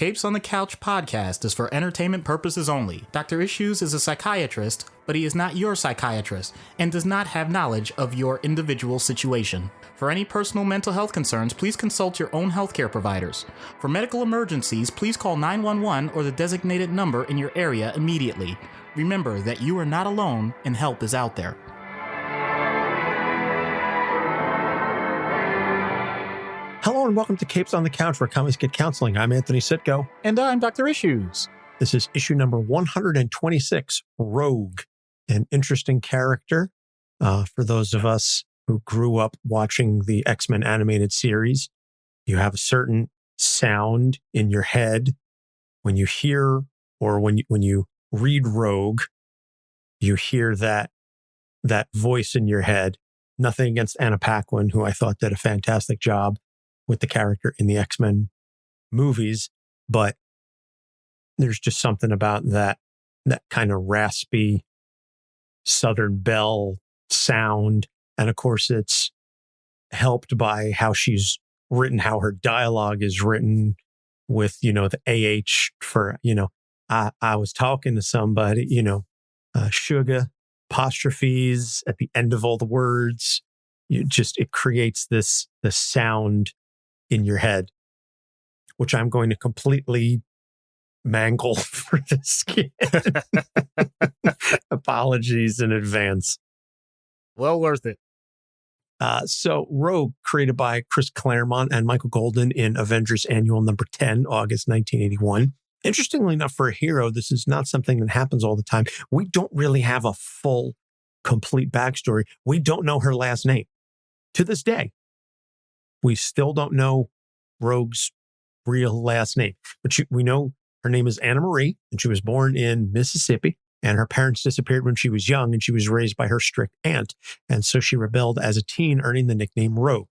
Capes on the Couch podcast is for entertainment purposes only. Dr. Issues is a psychiatrist, but he is not your psychiatrist and does not have knowledge of your individual situation. For any personal mental health concerns, please consult your own healthcare providers. For medical emergencies, please call 911 or the designated number in your area immediately. Remember that you are not alone and help is out there. Hello and welcome to Capes on the Couch, where comics get counseling. I'm Anthony Sitko. And I'm Dr. Issues. This is issue number 126, Rogue, an interesting character. For those of us who grew up watching the X-Men animated series, you have a certain sound in your head when you hear or when you read Rogue, you hear that voice in your head. Nothing against Anna Paquin, who I thought did a fantastic job with the character in the X-Men movies, but there's just something about that kind of raspy Southern Belle sound. And of course, it's helped by how she's written, how her dialogue is written with, the AH for, I was talking to somebody, sugar, apostrophes at the end of all the words. It creates this sound in your head, which I'm going to completely mangle for this kid. Apologies in advance. Well worth it. So Rogue, created by Chris Claremont and Michael Golden in Avengers Annual number 10, August 1981. Interestingly enough, for a hero, this is not something that happens all the time. We don't really have a full, complete backstory. We don't know her last name. To this day, we still don't know Rogue's real last name. But we know her name is Anna Marie, and she was born in Mississippi, and her parents disappeared when she was young, and she was raised by her strict aunt. And so she rebelled as a teen, earning the nickname Rogue.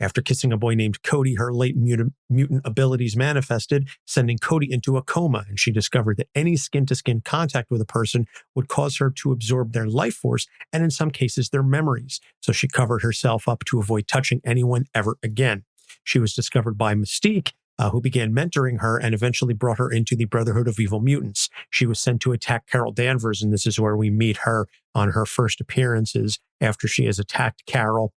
After kissing a boy named Cody, her latent mutant abilities manifested, sending Cody into a coma, and she discovered that any skin-to-skin contact with a person would cause her to absorb their life force, and in some cases, their memories. So she covered herself up to avoid touching anyone ever again. She was discovered by Mystique, who began mentoring her and eventually brought her into the Brotherhood of Evil Mutants. She was sent to attack Carol Danvers, and this is where we meet her on her first appearances after she has attacked Carol.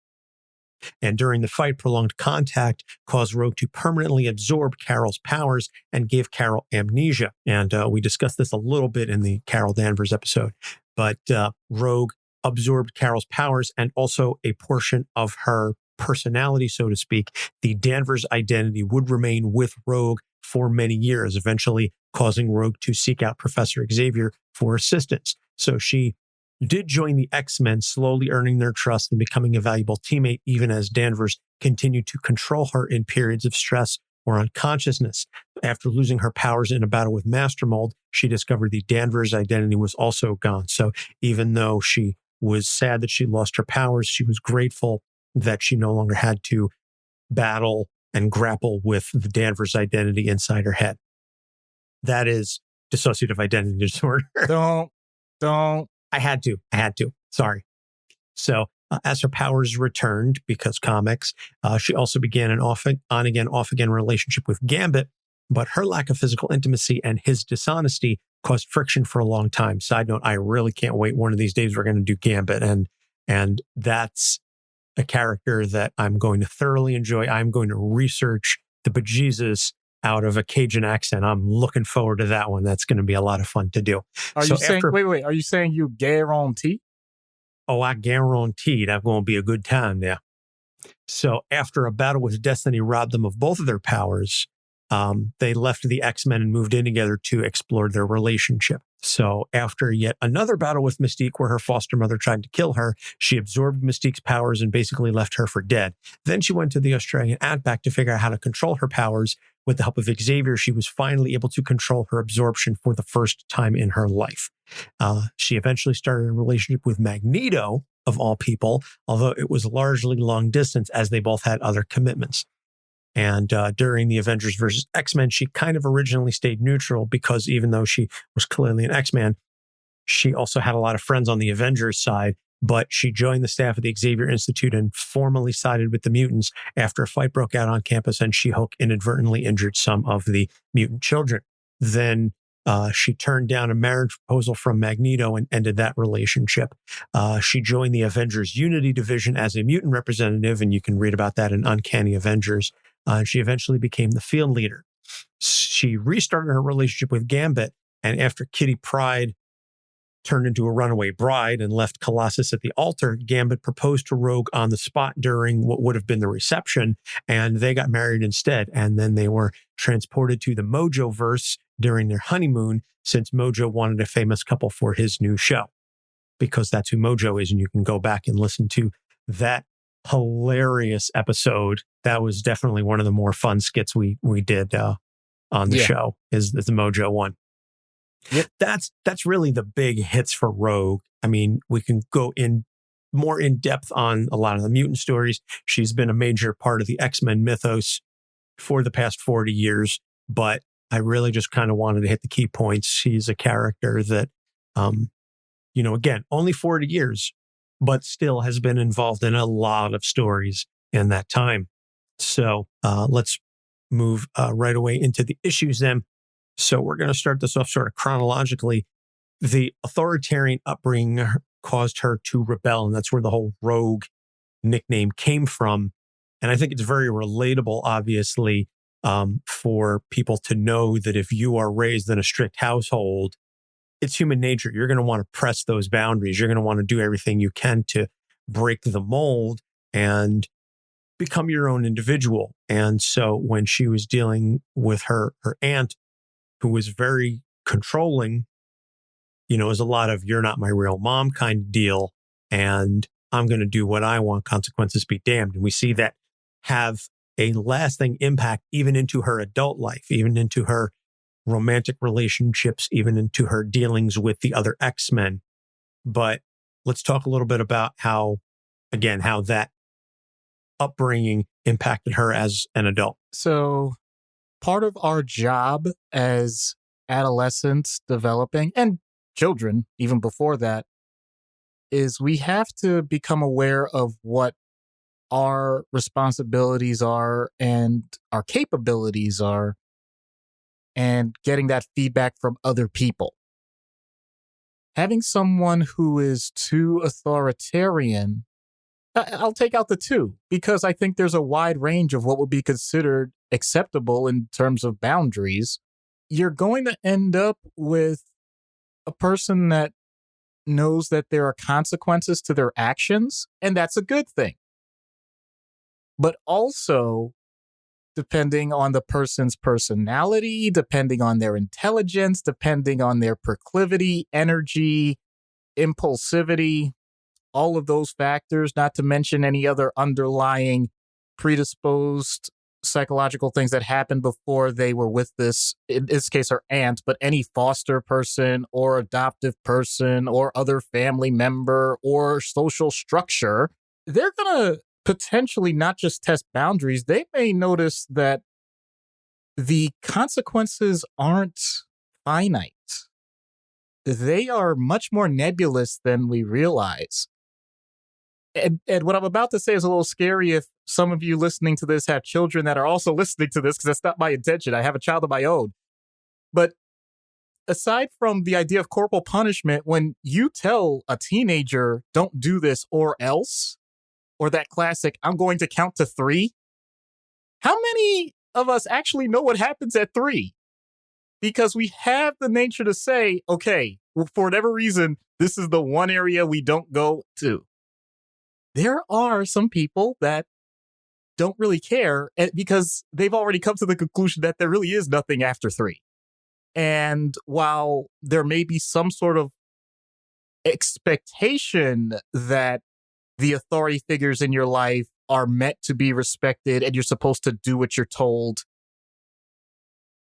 And during the fight, prolonged contact caused Rogue to permanently absorb Carol's powers and gave Carol amnesia. And we discussed this a little bit in the Carol Danvers episode. But Rogue absorbed Carol's powers and also a portion of her personality, so to speak. The Danvers identity would remain with Rogue for many years, eventually causing Rogue to seek out Professor Xavier for assistance. So she did join the X-Men, slowly earning their trust and becoming a valuable teammate, even as Danvers continued to control her in periods of stress or unconsciousness. After losing her powers in a battle with Master Mold, she discovered the Danvers identity was also gone. So even though she was sad that she lost her powers, she was grateful that she no longer had to battle and grapple with the Danvers identity inside her head. That is dissociative identity disorder. Don't. I had to. Sorry. So as her powers returned, because comics, she also began an on-again, off-again relationship with Gambit, but her lack of physical intimacy and his dishonesty caused friction for a long time. Side note, I really can't wait. One of these days we're going to do Gambit, and that's a character that I'm going to thoroughly enjoy. I'm going to research the bejesus out of a Cajun accent. I'm looking forward to that one. That's going to be a lot of fun to do. Are you saying you guarantee? Oh, I guarantee that's going to be a good time there. So after a battle with Destiny robbed them of both of their powers, they left the X-Men and moved in together to explore their relationship. So after yet another battle with Mystique where her foster mother tried to kill her, she absorbed Mystique's powers and basically left her for dead. Then she went to the Australian Outback to figure out how to control her powers. With the help of Xavier, she was finally able to control her absorption for the first time in her life. She eventually started a relationship with Magneto, of all people, although it was largely long distance as they both had other commitments. And during the Avengers versus X-Men, she kind of originally stayed neutral because even though she was clearly an X-Man, she also had a lot of friends on the Avengers side. but she joined the staff of the Xavier Institute and formally sided with the mutants after a fight broke out on campus and She-Hulk inadvertently injured some of the mutant children. Then she turned down a marriage proposal from Magneto and ended that relationship. She joined the Avengers Unity Division as a mutant representative, and you can read about that in Uncanny Avengers. She eventually became the field leader. She restarted her relationship with Gambit, and after Kitty Pryde turned into a runaway bride and left Colossus at the altar, Gambit proposed to Rogue on the spot during what would have been the reception, and they got married instead. And then they were transported to the Mojo-verse during their honeymoon, since Mojo wanted a famous couple for his new show, because that's who Mojo is. And you can go back and listen to that hilarious episode. That was definitely one of the more fun skits we did on the show, is the Mojo one. Yep. That's really the big hits for Rogue. I mean, we can go in more in depth on a lot of the mutant stories. She's been a major part of the X-Men mythos for the past 40 years, but I really just kind of wanted to hit the key points. She's a character that, again, only 40 years, but still has been involved in a lot of stories in that time. So let's move right away into the issues then. So we're going to start this off sort of chronologically. The authoritarian upbringing caused her to rebel, and that's where the whole Rogue nickname came from. And I think it's very relatable, obviously, for people to know that if you are raised in a strict household, it's human nature. You're going to want to press those boundaries. You're going to want to do everything you can to break the mold and become your own individual. And so when she was dealing with her aunt, who was very controlling, it was a lot of "you're not my real mom" kind of deal, and I'm going to do what I want, consequences be damned. And we see that have a lasting impact even into her adult life, even into her romantic relationships, even into her dealings with the other X-Men. But let's talk a little bit about how that upbringing impacted her as an adult. So part of our job as adolescents developing, and children even before that, is we have to become aware of what our responsibilities are and our capabilities are, and getting that feedback from other people. Having someone who is too authoritarian, I'll take out the two, because I think there's a wide range of what would be considered acceptable in terms of boundaries. You're going to end up with a person that knows that there are consequences to their actions, and that's a good thing. But also, depending on the person's personality, depending on their intelligence, depending on their proclivity, energy, impulsivity, all of those factors, not to mention any other underlying predisposed psychological things that happened before they were with this, in this case, her aunt, but any foster person or adoptive person or other family member or social structure, they're going to potentially not just test boundaries. They may notice that the consequences aren't finite. They are much more nebulous than we realize. And what I'm about to say is a little scary if some of you listening to this have children that are also listening to this, because that's not my intention. I have a child of my own. But aside from the idea of corporal punishment, when you tell a teenager, don't do this or else, or that classic, I'm going to count to 3, how many of us actually know what happens at 3? Because we have the nature to say, okay, well, for whatever reason, this is the one area we don't go to. There are some people that don't really care because they've already come to the conclusion that there really is nothing after 3. And while there may be some sort of expectation that the authority figures in your life are meant to be respected and you're supposed to do what you're told,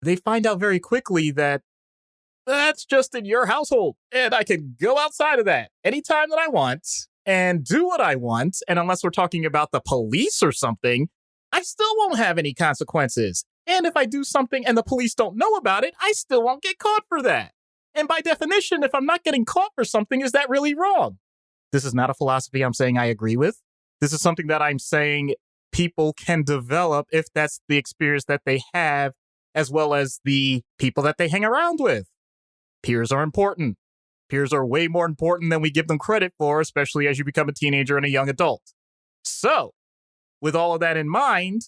they find out very quickly that that's just in your household, and I can go outside of that anytime that I want and do what I want. And unless we're talking about the police or something, I still won't have any consequences. And if I do something and the police don't know about it, I still won't get caught for that. And by definition, if I'm not getting caught for something, is that really wrong? This is not a philosophy I'm saying I agree with. This is something that I'm saying people can develop if that's the experience that they have, as well as the people that they hang around with. Peers are important. Peers are way more important than we give them credit for, especially as you become a teenager and a young adult. So, with all of that in mind,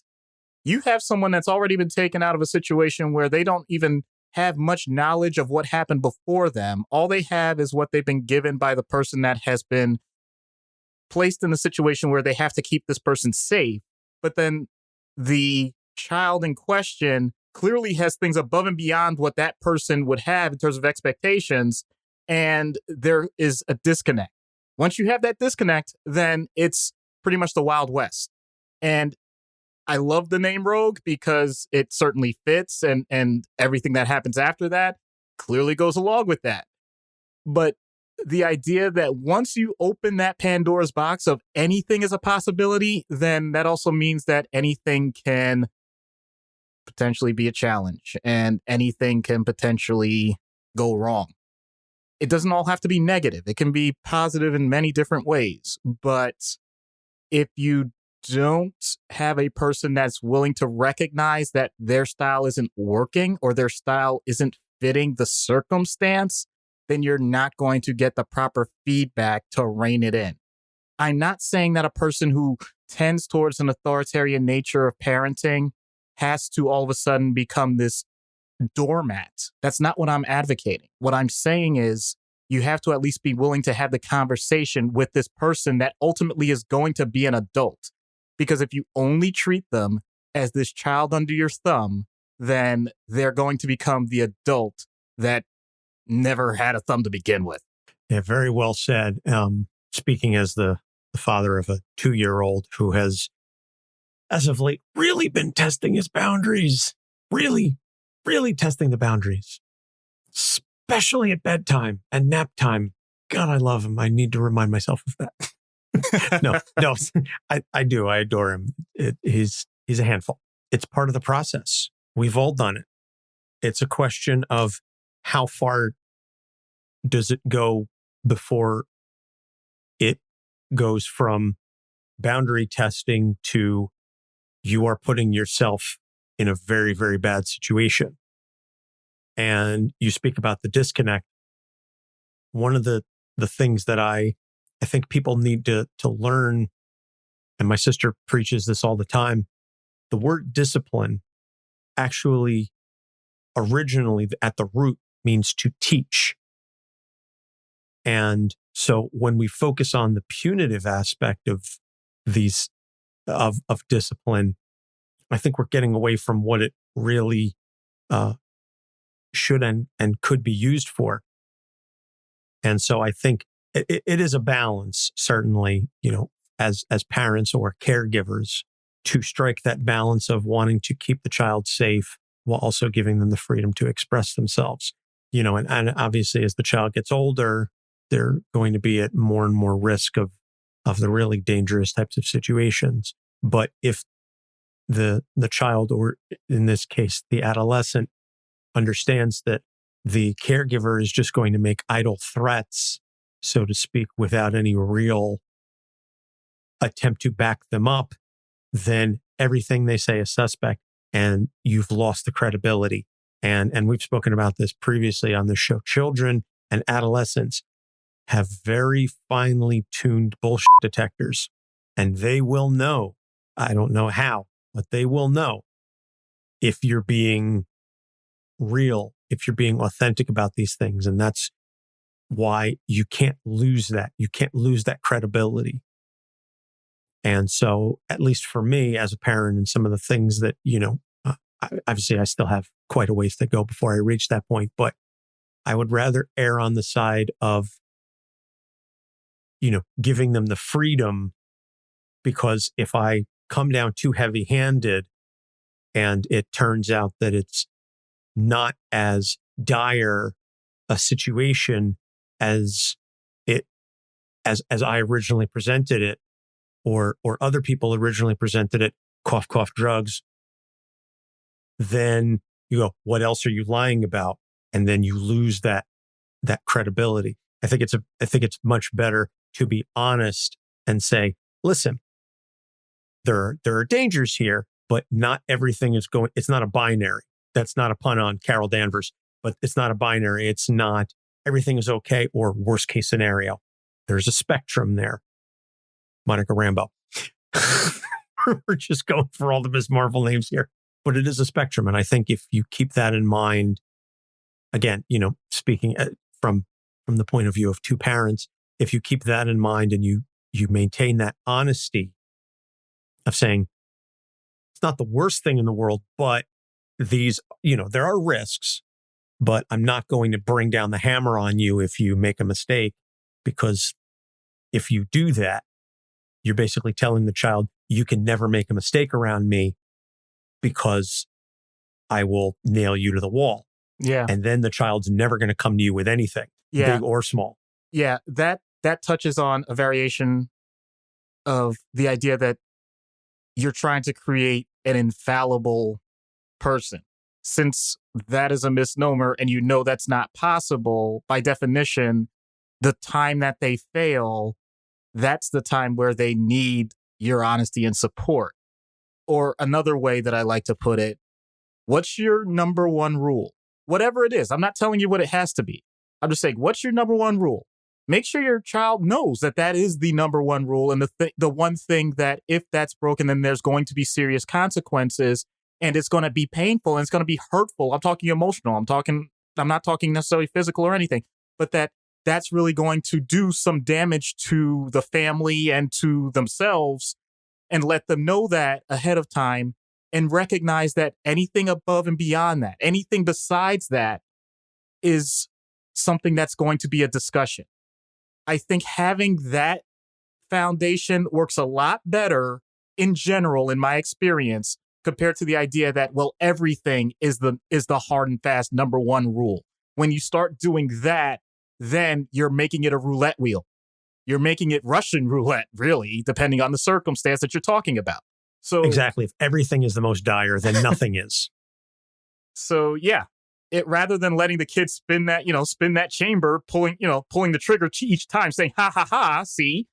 you have someone that's already been taken out of a situation where they don't even have much knowledge of what happened before them. All they have is what they've been given by the person that has been placed in a situation where they have to keep this person safe. But then the child in question clearly has things above and beyond what that person would have in terms of expectations. And there is a disconnect. Once you have that disconnect, then it's pretty much the Wild West. And I love the name Rogue because it certainly fits, and everything that happens after that clearly goes along with that. But the idea that once you open that Pandora's box of anything is a possibility, then that also means that anything can potentially be a challenge and anything can potentially go wrong. It doesn't all have to be negative. It can be positive in many different ways. But if you don't have a person that's willing to recognize that their style isn't working or their style isn't fitting the circumstance, then you're not going to get the proper feedback to rein it in. I'm not saying that a person who tends towards an authoritarian nature of parenting has to all of a sudden become this doormat. That's not what I'm advocating. What I'm saying is you have to at least be willing to have the conversation with this person that ultimately is going to be an adult. Because if you only treat them as this child under your thumb, then they're going to become the adult that never had a thumb to begin with. Yeah, very well said. Speaking as the father of a 2-year-old who has, as of late, really been testing his boundaries. Really testing the boundaries, especially at bedtime and nap time. God, I love him. I need to remind myself of that. No, I do. I adore him. He's a handful. It's part of the process. We've all done it. It's a question of how far does it go before it goes from boundary testing to you are putting yourself in a very, very bad situation. And you speak about the disconnect. One of the things that I think people need to learn, and my sister preaches this all the time, the word discipline actually originally at the root means to teach. And so when we focus on the punitive aspect of these, of discipline, I think we're getting away from what it really should and could be used for. And so I think it is a balance, certainly, as parents or caregivers, to strike that balance of wanting to keep the child safe while also giving them the freedom to express themselves. And obviously as the child gets older, they're going to be at more and more risk of the really dangerous types of situations. But if the child, or in this case, the adolescent, understands that the caregiver is just going to make idle threats, so to speak, without any real attempt to back them up, then everything they say is suspect and you've lost the credibility. And we've spoken about this previously on the show. Children and adolescents have very finely tuned bullshit detectors, and they will know, I don't know how, but they will know if you're being real, if you're being authentic about these things. And that's why you can't lose that. You can't lose that credibility. And so, at least for me as a parent, and some of the things that, obviously I still have quite a ways to go before I reach that point, but I would rather err on the side of, giving them the freedom, because if I come down too heavy-handed and it turns out that it's not as dire a situation as I originally presented it, or other people originally presented it, cough, cough, drugs, then you go, what else are you lying about? And then you lose that credibility. I think it's much better to be honest and say, listen, there are dangers here, but not everything is going, it's not a binary. That's not a pun on Carol Danvers, but it's not a binary. It's not everything is okay or worst case scenario. There's a spectrum there. Monica Rambeau. We're just going for all the Ms. Marvel names here, but it is a spectrum. And I think if you keep that in mind, again, speaking from the point of view of two parents, if you keep that in mind and you maintain that honesty of saying, it's not the worst thing in the world, but these, there are risks, but I'm not going to bring down the hammer on you if you make a mistake, because if you do that, you're basically telling the child, you can never make a mistake around me because I will nail you to the wall. Yeah. And then the child's never going to come to you with anything, big or small. Yeah. That touches on a variation of the idea that you're trying to create an infallible person. Since that is a misnomer and that's not possible, by definition, the time that they fail, that's the time where they need your honesty and support. Or another way that I like to put it, what's your number one rule? Whatever it is, I'm not telling you what it has to be. I'm just saying, what's your number one rule? Make sure your child knows that is the number one rule. And the one thing that if that's broken, then there's going to be serious consequences and it's going to be painful and it's going to be hurtful. I'm talking emotional. I'm not talking necessarily physical or anything, but that's really going to do some damage to the family and to themselves, and let them know that ahead of time and recognize that anything above and beyond that, anything besides that is something that's going to be a discussion. I think having that foundation works a lot better in general, in my experience, compared to the idea that, well, everything is the hard and fast number one rule. When you start doing that, then you're making it a roulette wheel. You're making it Russian roulette, really, depending on the circumstance that you're talking about. So exactly. If everything is the most dire, then nothing is. So yeah, rather than letting the kids spin that chamber, pulling the trigger each time, saying ha ha ha, see,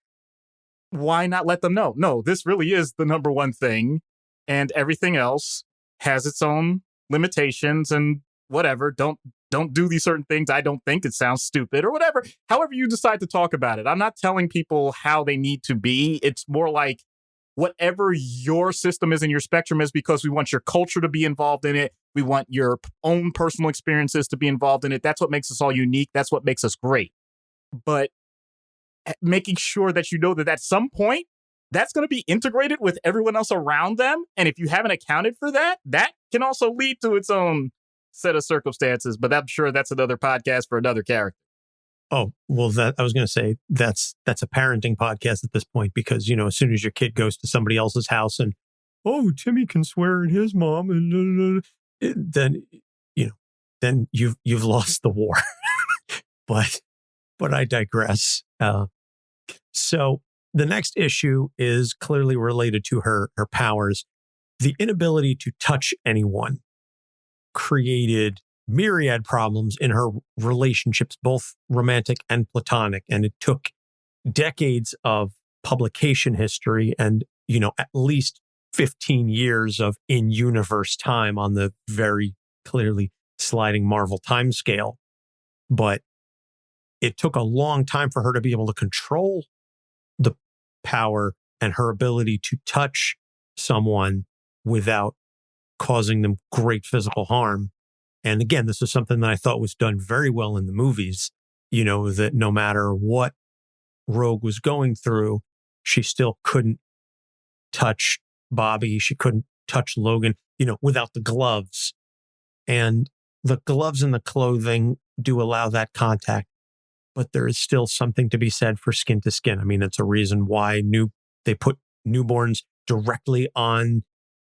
why not let them know? No, this really is the number one thing, and everything else has its own limitations and whatever. Don't do these certain things. I don't think it sounds stupid or whatever. However you decide to talk about it. I'm not telling people how they need to be. It's more like whatever your system is and your spectrum is, because we want your culture to be involved in it. We want your own personal experiences to be involved in it. That's what makes us all unique. That's what makes us great. But making sure that you know that at some point, that's going to be integrated with everyone else around them. And if you haven't accounted for that, that can also lead to its own set of circumstances. But I'm sure that's another podcast for another character. Oh, well, I was going to say that's a parenting podcast at this point, because, as soon as your kid goes to somebody else's house and, oh, Timmy can swear at his mom, and then you've lost the war. But I digress. So the next issue is clearly related to her powers. The inability to touch anyone created myriad problems in her relationships, both romantic and platonic. And it took decades of publication history and, at least 15 years of in-universe time on the very clearly sliding Marvel timescale. But it took a long time for her to be able to control the power and her ability to touch someone without causing them great physical harm. And again, this is something that I thought was done very well in the movies, that no matter what Rogue was going through, she still couldn't touch Bobby. She couldn't touch Logan, without the gloves. And the gloves and the clothing do allow that contact, but there is still something to be said for skin to skin. I mean, it's a reason why they put newborns directly on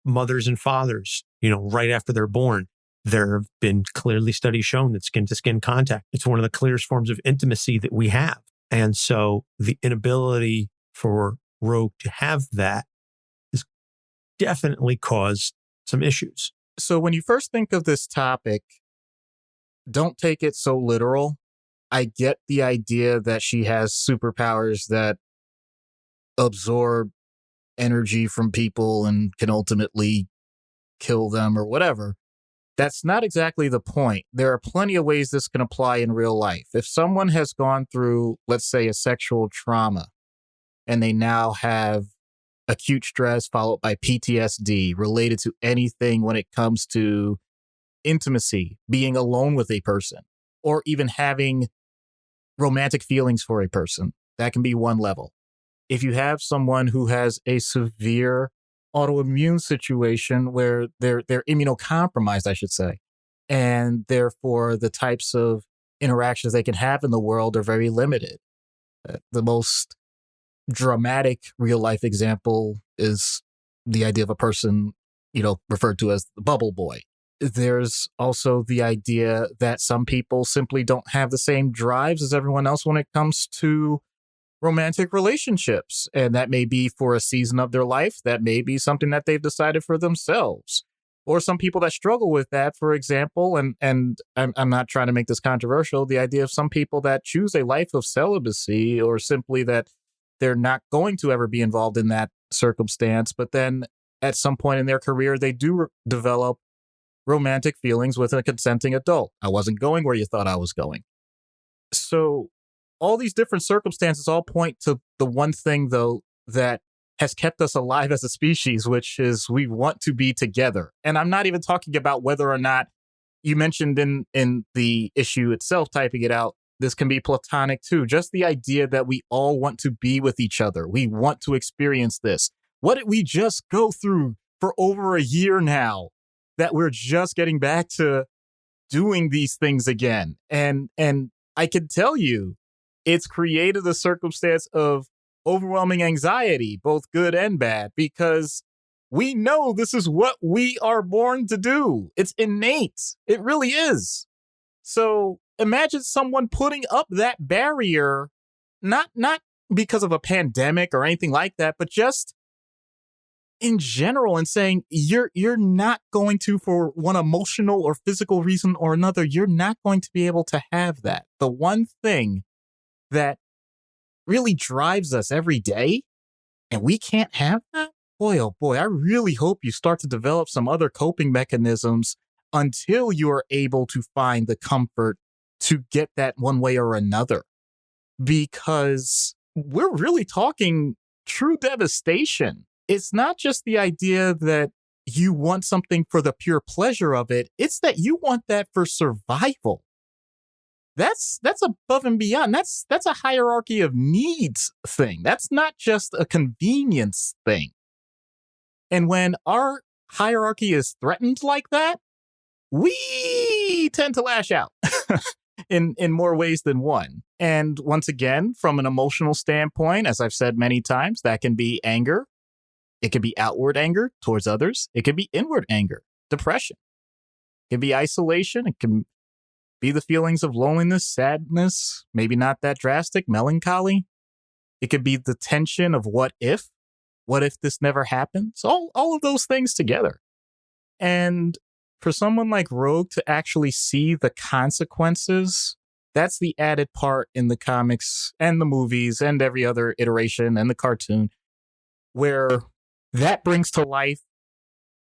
mothers and fathers, right after they're born. There have been clearly studies shown that skin to skin contact, it's one of the clearest forms of intimacy that we have. And so the inability for Rogue to have that has definitely caused some issues. So when you first think of this topic, don't take it so literal. I get the idea that she has superpowers that absorb energy from people and can ultimately kill them or whatever. That's not exactly the point. There are plenty of ways this can apply in real life. If someone has gone through, let's say, a sexual trauma, and they now have acute stress followed by PTSD related to anything when it comes to intimacy, being alone with a person, or even having romantic feelings for a person, that can be one level. If you have someone who has a severe autoimmune situation where they're immunocompromised, I should say, and therefore the types of interactions they can have in the world are very limited. The most dramatic real life example is the idea of a person, referred to as the bubble boy. There's also the idea that some people simply don't have the same drives as everyone else when it comes to romantic relationships. And that may be for a season of their life. That may be something that they've decided for themselves. Or some people that struggle with that, for example, and I'm not trying to make this controversial, the idea of some people that choose a life of celibacy, or simply that they're not going to ever be involved in that circumstance. But then at some point in their career, they do develop romantic feelings with a consenting adult. I wasn't going where you thought I was going. So all these different circumstances all point to the one thing, though, that has kept us alive as a species, which is we want to be together. And I'm not even talking about whether or not you mentioned in the issue itself, typing it out, this can be platonic too. Just the idea that we all want to be with each other. We want to experience this. What did we just go through for over a year now that we're just getting back to doing these things again? And I can tell you, it's created a circumstance of overwhelming anxiety, both good and bad, because we know this is what we are born to do. It's innate. It really is. So imagine someone putting up that barrier, not because of a pandemic or anything like that, but just in general, and saying you're not going to, for one emotional or physical reason or another, you're not going to be able to have that. The one thing that really drives us every day, and we can't have that? Boy, oh boy, I really hope you start to develop some other coping mechanisms until you are able to find the comfort to get that one way or another. Because we're really talking true devastation. It's not just the idea that you want something for the pure pleasure of it. It's that you want that for survival. That's above and beyond. That's a hierarchy of needs thing. That's not just a convenience thing. And when our hierarchy is threatened like that, we tend to lash out in more ways than one. And once again, from an emotional standpoint, as I've said many times, that can be anger. It can be outward anger towards others. It can be inward anger, depression. It can be isolation. It can be the feelings of loneliness, sadness, maybe not that drastic, melancholy. It could be the tension of what if this never happens? All of those things together. And for someone like Rogue to actually see the consequences, that's the added part in the comics and the movies and every other iteration and the cartoon, where that brings to life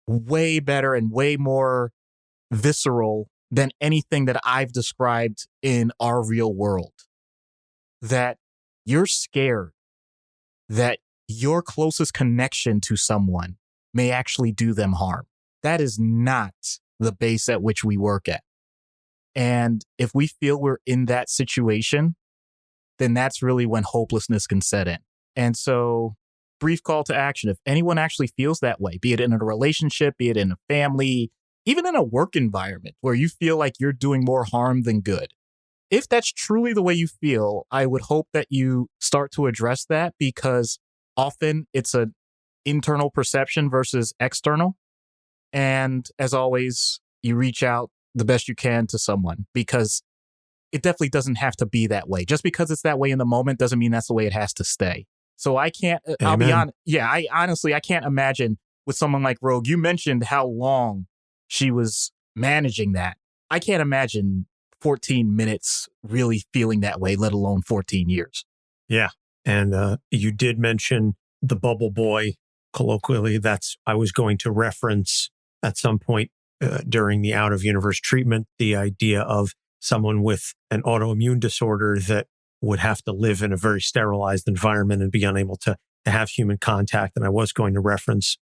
way better and way more visceral than anything that I've described in our real world. That you're scared that your closest connection to someone may actually do them harm. That is not the base at which we work at. And if we feel we're in that situation, then that's really when hopelessness can set in. And so, brief call to action. If anyone actually feels that way, be it in a relationship, be it in a family, even in a work environment where you feel like you're doing more harm than good, if that's truly the way you feel, I would hope that you start to address that, because often it's an internal perception versus external. And as always, you reach out the best you can to someone, because it definitely doesn't have to be that way. Just because it's that way in the moment doesn't mean that's the way it has to stay. So I can't, I'll be honest. Yeah, I honestly can't imagine with someone like Rogue. You mentioned how long she was managing that. I can't imagine 14 minutes really feeling that way, let alone 14 years. Yeah. And you did mention the bubble boy. Colloquially, I was going to reference at some point during the out of universe treatment, the idea of someone with an autoimmune disorder that would have to live in a very sterilized environment and be unable to have human contact. And I was going to reference,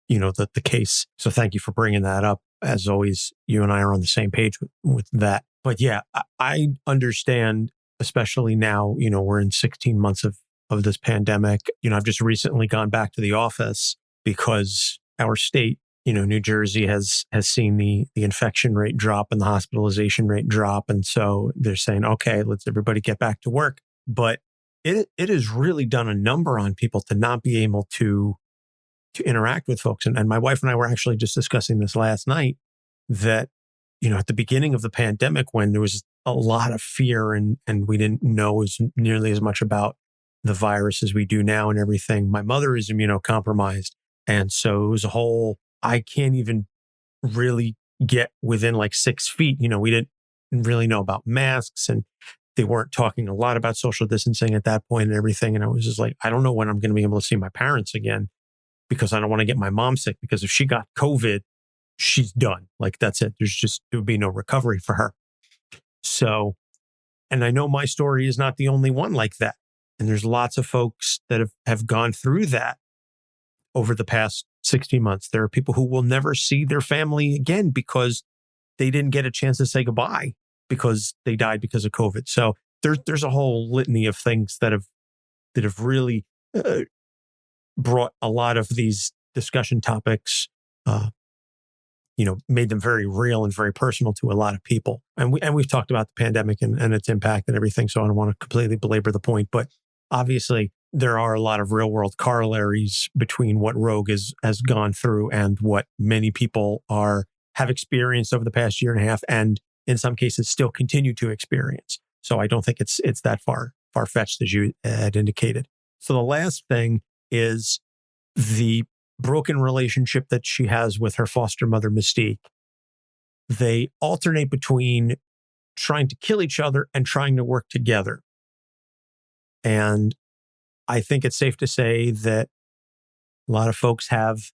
the case. So thank you for bringing that up. As always, you and I are on the same page with that. But yeah, I understand, especially now, we're in 16 months of this pandemic. I've just recently gone back to the office because our state, New Jersey has seen the infection rate drop and the hospitalization rate drop. And so they're saying, okay, let's everybody get back to work. But it has really done a number on people to not be able to interact with folks. And my wife and I were actually just discussing this last night that, at the beginning of the pandemic, when there was a lot of fear and we didn't know nearly as much about the virus as we do now and everything, my mother is immunocompromised. And so it was a whole, I can't even really get within like 6 feet. We didn't really know about masks and they weren't talking a lot about social distancing at that point and everything. And I was just like, I don't know when I'm going to be able to see my parents again because I don't want to get my mom sick, because if she got COVID, she's done. Like, that's it. There would be no recovery for her. So, and I know my story is not the only one like that. And there's lots of folks that have gone through that over the past 60 months. There are people who will never see their family again because they didn't get a chance to say goodbye because they died because of COVID. So there's a whole litany of things that have really brought a lot of these discussion topics, made them very real and very personal to a lot of people. And we've talked about the pandemic and its impact and everything. So I don't want to completely belabor the point, but obviously there are a lot of real world corollaries between what Rogue has gone through and what many people have experienced over the past year and a half, and in some cases still continue to experience. So I don't think it's that far-fetched as you had indicated. So the last thing is the broken relationship that she has with her foster mother, Mystique. They alternate between trying to kill each other and trying to work together. And I think it's safe to say that a lot of folks have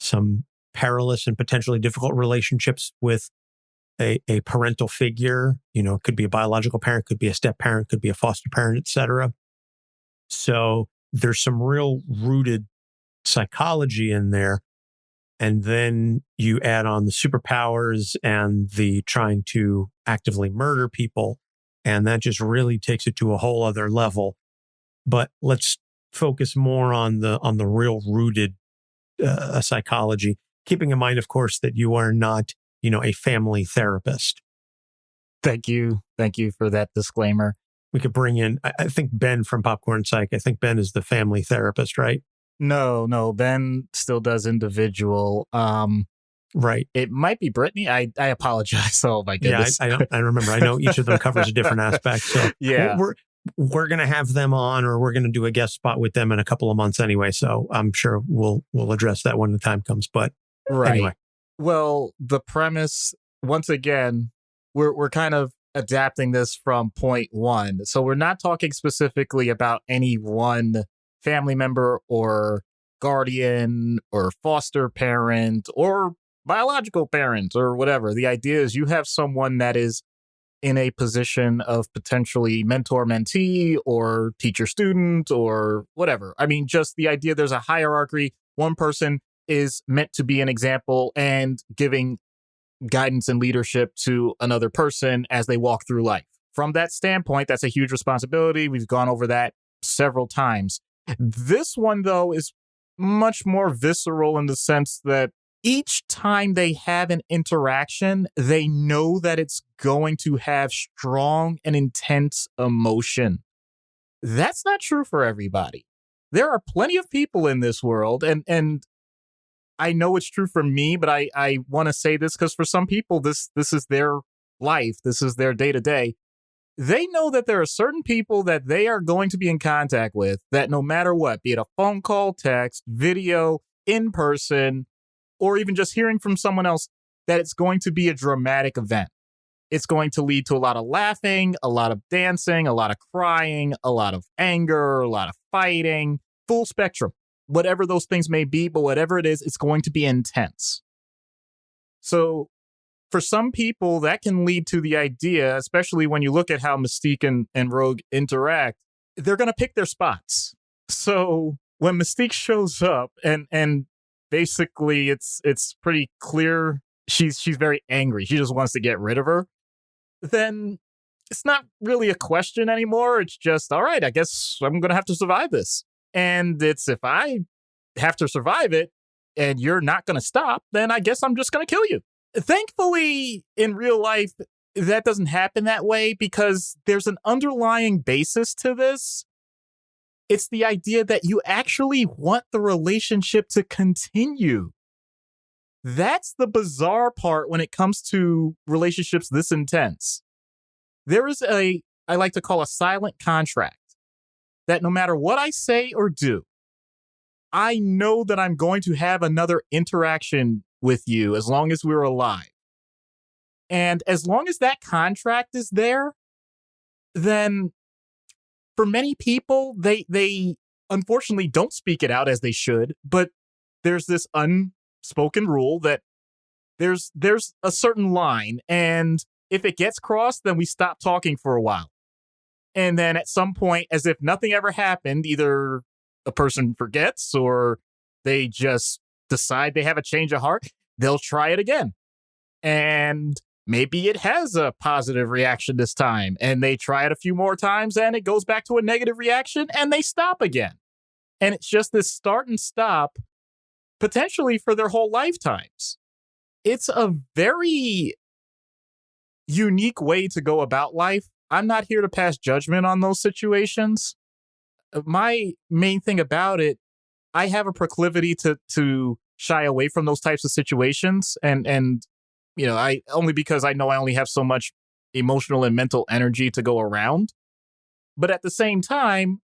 some perilous and potentially difficult relationships with a parental figure. It could be a biological parent, could be a step parent, could be a foster parent, etc. So there's some real rooted psychology in there. And then you add on the superpowers and the trying to actively murder people. And that just really takes it to a whole other level. But let's focus more on the real rooted psychology, keeping in mind, of course, that you are not, a family therapist. Thank you for that disclaimer. We could bring in, I think, Ben from Popcorn Psych. I think Ben is the family therapist, right? No, Ben still does individual. Right. It might be Brittany. I apologize. Oh my goodness. Yeah, I remember. I know each of them covers a different aspect. So yeah, we're going to have them on, or we're going to do a guest spot with them in a couple of months anyway. So I'm sure we'll address that when the time comes. But anyway. Well, the premise, once again, we're kind of adapting this from point one. So we're not talking specifically about any one family member or guardian or foster parent or biological parent or whatever. The idea is you have someone that is in a position of potentially mentor-mentee or teacher-student or whatever. I mean, just the idea there's a hierarchy. One person is meant to be an example and giving guidance and leadership to another person as they walk through life. From that standpoint, that's a huge responsibility. We've gone over that several times. This one, though, is much more visceral in the sense that each time they have an interaction, they know that it's going to have strong and intense emotion. That's not true for everybody. There are plenty of people in this world, and I know it's true for me, but I want to say this because for some people, this is their life. This is their day-to-day. They know that there are certain people that they are going to be in contact with that no matter what, be it a phone call, text, video, in person, or even just hearing from someone else, that it's going to be a dramatic event. It's going to lead to a lot of laughing, a lot of dancing, a lot of crying, a lot of anger, a lot of fighting, full spectrum, whatever those things may be. But whatever it is, it's going to be intense. So for some people, that can lead to the idea, especially when you look at how Mystique and Rogue interact, they're going to pick their spots. So when Mystique shows up and basically it's pretty clear she's very angry. She just wants to get rid of her. Then it's not really a question anymore. It's just, all right, I guess I'm going to have to survive this. And it's, if I have to survive it and you're not going to stop, then I guess I'm just going to kill you. Thankfully, in real life, that doesn't happen that way because there's an underlying basis to this. It's the idea that you actually want the relationship to continue. That's the bizarre part when it comes to relationships this intense. There is I like to call a silent contract that no matter what I say or do, I know that I'm going to have another interaction with you as long as we're alive. And as long as that contract is there, then for many people, they unfortunately don't speak it out as they should, but there's this unspoken rule that there's a certain line, and if it gets crossed, then we stop talking for a while. And then at some point, as if nothing ever happened, either a person forgets or they just decide they have a change of heart, they'll try it again. And maybe it has a positive reaction this time, and they try it a few more times and it goes back to a negative reaction and they stop again. And it's just this start and stop potentially for their whole lifetimes. It's a very unique way to go about life. I'm not here to pass judgment on those situations. My main thing about it, I have a proclivity to shy away from those types of situations. And you know, I only because I know I only have so much emotional and mental energy to go around. But at the same time,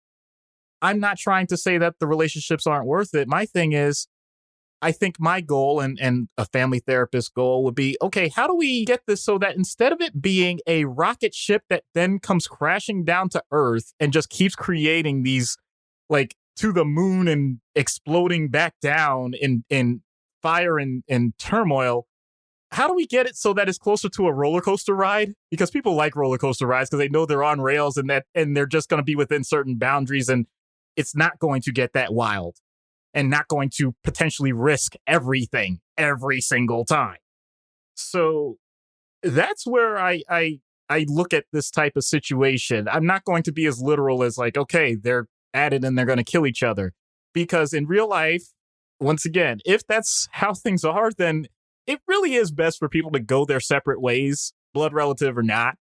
I'm not trying to say that the relationships aren't worth it. My thing is, I think my goal and a family therapist goal would be, okay, how do we get this so that instead of it being a rocket ship that then comes crashing down to Earth and just keeps creating these, like, to the moon and exploding back down in fire and turmoil, how do we get it so that it's closer to a roller coaster ride? Because people like roller coaster rides because they know they're on rails and they're just going to be within certain boundaries, and it's not going to get that wild and not going to potentially risk everything every single time. So that's where I look at this type of situation. I'm not going to be as literal as like, okay, they're at it and they're going to kill each other. Because in real life, once again, if that's how things are, then it really is best for people to go their separate ways, blood relative or not.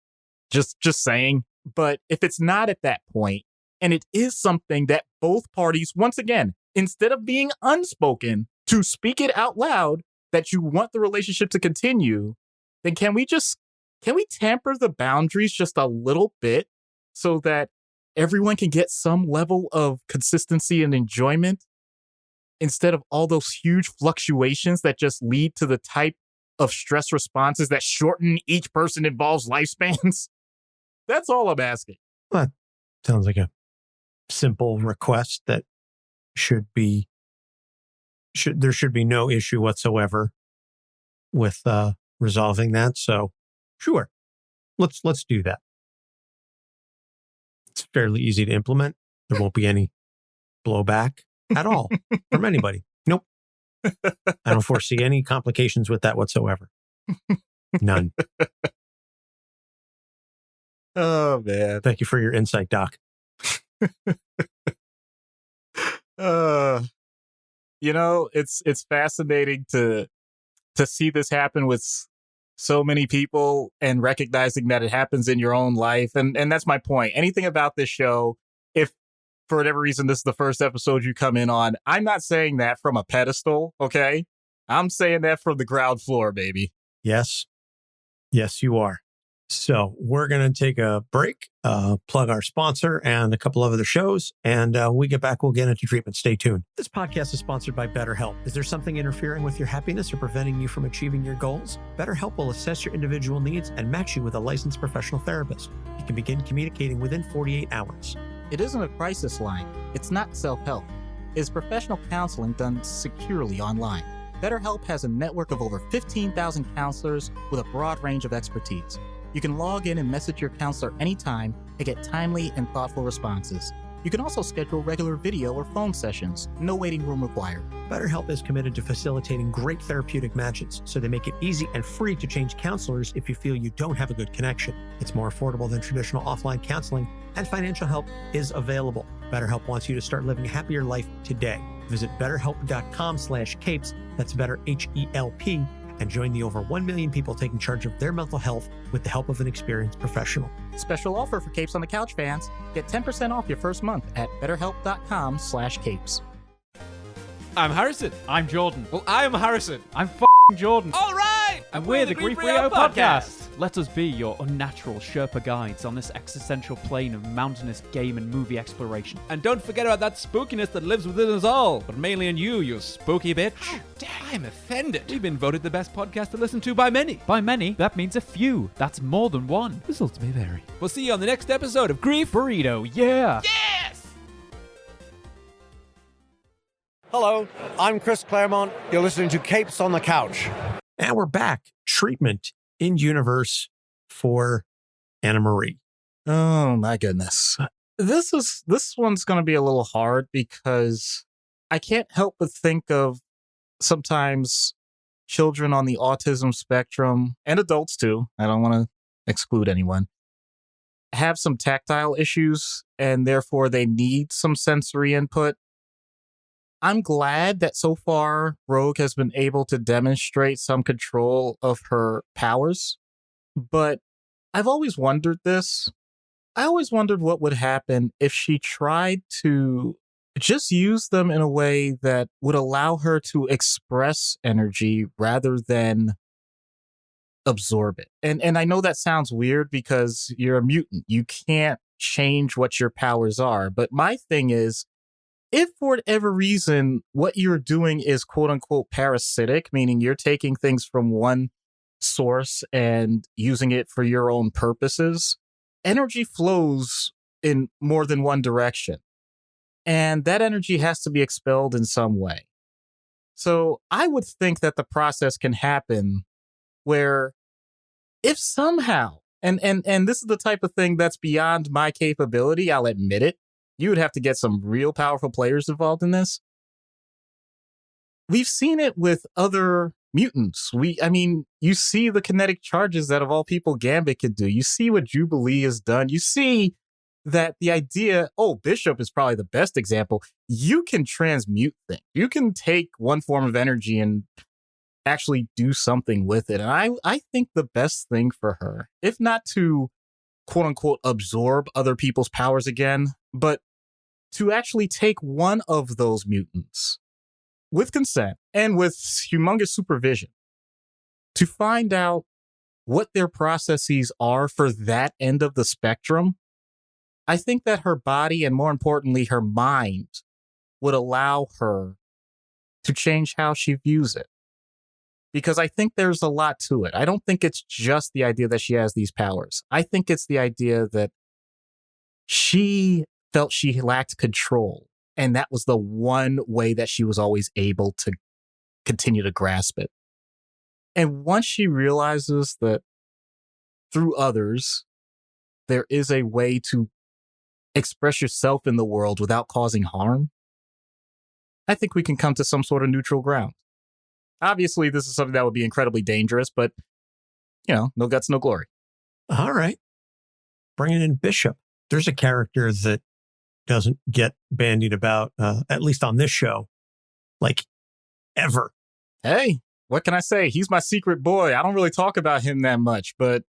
Just saying. But if it's not at that point, and it is something that both parties, once again, instead of being unspoken, to speak it out loud that you want the relationship to continue, then can we tamper the boundaries just a little bit so that everyone can get some level of consistency and enjoyment instead of all those huge fluctuations that just lead to the type of stress responses that shorten each person involved's lifespans? That's all I'm asking. Well, that sounds like a simple request that there should be no issue whatsoever with resolving that. So sure, let's do that. It's fairly easy to implement. There won't be any blowback at all from anybody. Nope. I don't foresee any complications with that whatsoever. None. Oh man. Thank you for your insight, Doc. You know, it's fascinating to see this happen with so many people and recognizing that it happens in your own life. And that's my point. Anything about this show, if for whatever reason this is the first episode you come in on, I'm not saying that from a pedestal, okay? I'm saying that from the ground floor, baby. Yes. Yes, you are. So we're going to take a break, plug our sponsor and a couple of other shows. And when we get back, we'll get into treatment. Stay tuned. This podcast is sponsored by BetterHelp. Is there something interfering with your happiness or preventing you from achieving your goals? BetterHelp will assess your individual needs and match you with a licensed professional therapist. You can begin communicating within 48 hours. It isn't a crisis line. It's not self-help. It's professional counseling done securely online. BetterHelp has a network of over 15,000 counselors with a broad range of expertise. You can log in and message your counselor anytime to get timely and thoughtful responses. You can also schedule regular video or phone sessions. No waiting room required. BetterHelp is committed to facilitating great therapeutic matches, so they make it easy and free to change counselors if you feel you don't have a good connection. It's more affordable than traditional offline counseling, and financial help is available. BetterHelp wants you to start living a happier life today. Visit betterhelp.com/capes, that's better HELP, and join the over 1 million people taking charge of their mental health with the help of an experienced professional. Special offer for Capes on the Couch fans. Get 10% off your first month at betterhelp.com/capes. I'm Harrison. I'm Jordan. Well, I'm Harrison. I'm Jordan. All right! And we're the Grief Rio podcast. Let us be your unnatural Sherpa guides on this existential plane of mountainous game and movie exploration. And don't forget about that spookiness that lives within us all, but mainly in you, you spooky bitch. How dare I'm offended. We've been voted the best podcast to listen to by many. By many, that means a few. That's more than one. Results may vary. We'll see you on the next episode of Grief Burrito, yeah! Yes! Hello, I'm Chris Claremont. You're listening to Capes on the Couch. And we're back. Treatment in universe for Anna Marie. Oh my goodness. This one's going to be a little hard because I can't help but think of sometimes children on the autism spectrum, and adults too, I don't want to exclude anyone, have some tactile issues and therefore they need some sensory input. I'm glad that so far Rogue has been able to demonstrate some control of her powers, but I've always wondered this. I always wondered what would happen if she tried to just use them in a way that would allow her to express energy rather than absorb it. And I know that sounds weird because you're a mutant. You can't change what your powers are. But my thing is, if for whatever reason what you're doing is quote unquote parasitic, meaning you're taking things from one source and using it for your own purposes, energy flows in more than one direction. And that energy has to be expelled in some way. So I would think that the process can happen where if somehow, and this is the type of thing that's beyond my capability, I'll admit it, you would have to get some real powerful players involved in this. We've seen it with other mutants. You see the kinetic charges that of all people Gambit could do. You see what Jubilee has done. You see that the idea, Bishop is probably the best example. You can transmute things. You can take one form of energy and actually do something with it. And I think the best thing for her, if not to quote unquote absorb other people's powers again, but to actually take one of those mutants with consent and with humongous supervision to find out what their processes are for that end of the spectrum, I think that her body and more importantly, her mind would allow her to change how she views it. Because I think there's a lot to it. I don't think it's just the idea that she has these powers. I think it's the idea that she felt she lacked control. And that was the one way that she was always able to continue to grasp it. And once she realizes that through others, there is a way to express yourself in the world without causing harm, I think we can come to some sort of neutral ground. Obviously, this is something that would be incredibly dangerous, but, no guts, no glory. All right. Bringing in Bishop. There's a character that doesn't get bandied about, at least on this show, like ever. Hey, what can I say? He's my secret boy. I don't really talk about him that much, but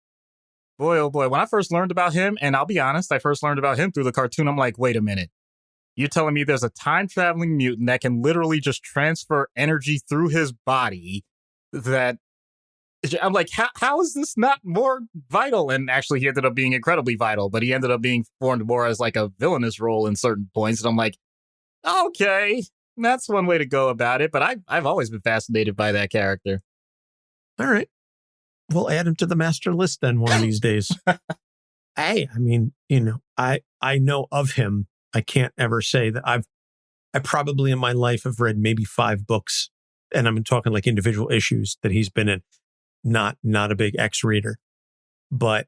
boy, oh boy, when I first learned about him, and I'll be honest, I first learned about him through the cartoon, I'm like, wait a minute. You're telling me there's a time-traveling mutant that can literally just transfer energy through his body that I'm like, how is this not more vital? And actually, he ended up being incredibly vital, but he ended up being formed more as like a villainous role in certain points. And I'm like, okay, that's one way to go about it. But I've always been fascinated by that character. All right. We'll add him to the master list then one of these days. Hey, I mean, I know of him. I can't ever say that I probably in my life have read maybe 5 books, and I'm talking like individual issues that he's been in. Not a big X reader. But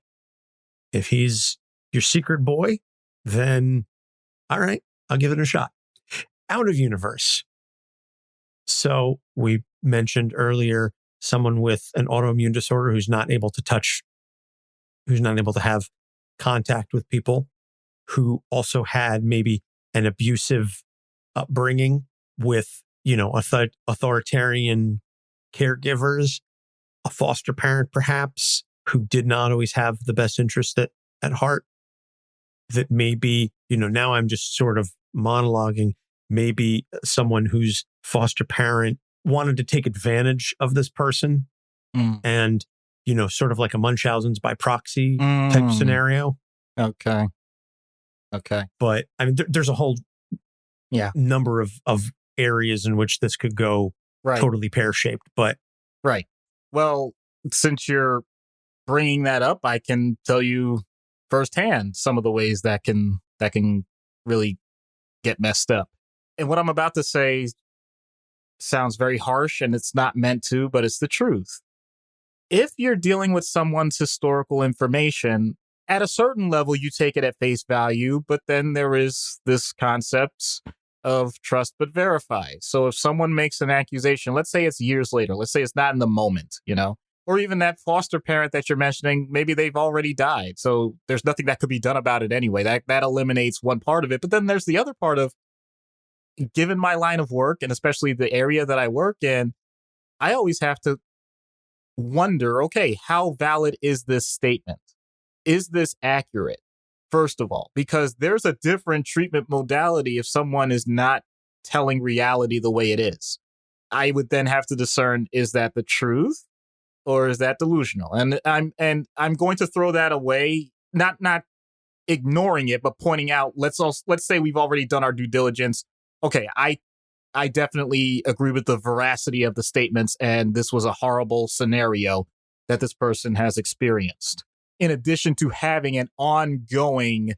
if he's your secret boy, then all right, I'll give it a shot. Out of universe. So we mentioned earlier someone with an autoimmune disorder who's not able to have contact with people, who also had maybe an abusive upbringing with, authoritarian caregivers, a foster parent perhaps, who did not always have the best interest at heart. That maybe, now I'm just sort of monologuing, maybe someone whose foster parent wanted to take advantage of this person and, sort of like a Munchausen's by proxy type scenario. Okay. But I mean, there's a whole number of areas in which this could go totally pear-shaped, but. Right. Well, since you're bringing that up, I can tell you firsthand some of the ways that can really get messed up. And what I'm about to say sounds very harsh, and it's not meant to, but it's the truth. If you're dealing with someone's historical information, at a certain level, you take it at face value, but then there is this concept of trust but verify. So if someone makes an accusation, let's say it's years later, let's say it's not in the moment, or even that foster parent that you're mentioning, maybe they've already died. So there's nothing that could be done about it anyway. That eliminates one part of it. But then there's the other part of, given my line of work, and especially the area that I work in, I always have to wonder, okay, how valid is this statement? Is this accurate? First of all, because there's a different treatment modality if someone is not telling reality the way it is. I would then have to discern, is that the truth or is that delusional? And I'm going to throw that away, not ignoring it, but pointing out, let's say we've already done our due diligence. Okay, I definitely agree with the veracity of the statements, and this was a horrible scenario that this person has experienced. In addition to having an ongoing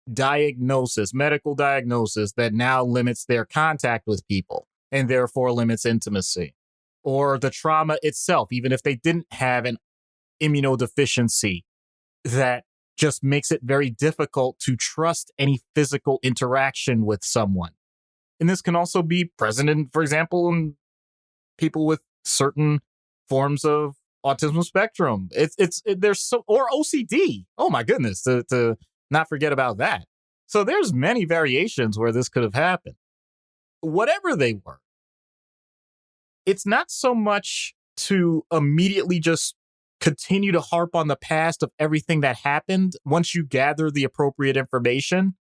medical diagnosis that now limits their contact with people and therefore limits intimacy. Or the trauma itself, even if they didn't have an immunodeficiency, that just makes it very difficult to trust any physical interaction with someone. And this can also be present in, for example, in people with certain forms of autism spectrum. There's or OCD. Oh my goodness, to not forget about that. So there's many variations where this could have happened. Whatever they were, it's not so much to immediately just continue to harp on the past of everything that happened once you gather the appropriate information.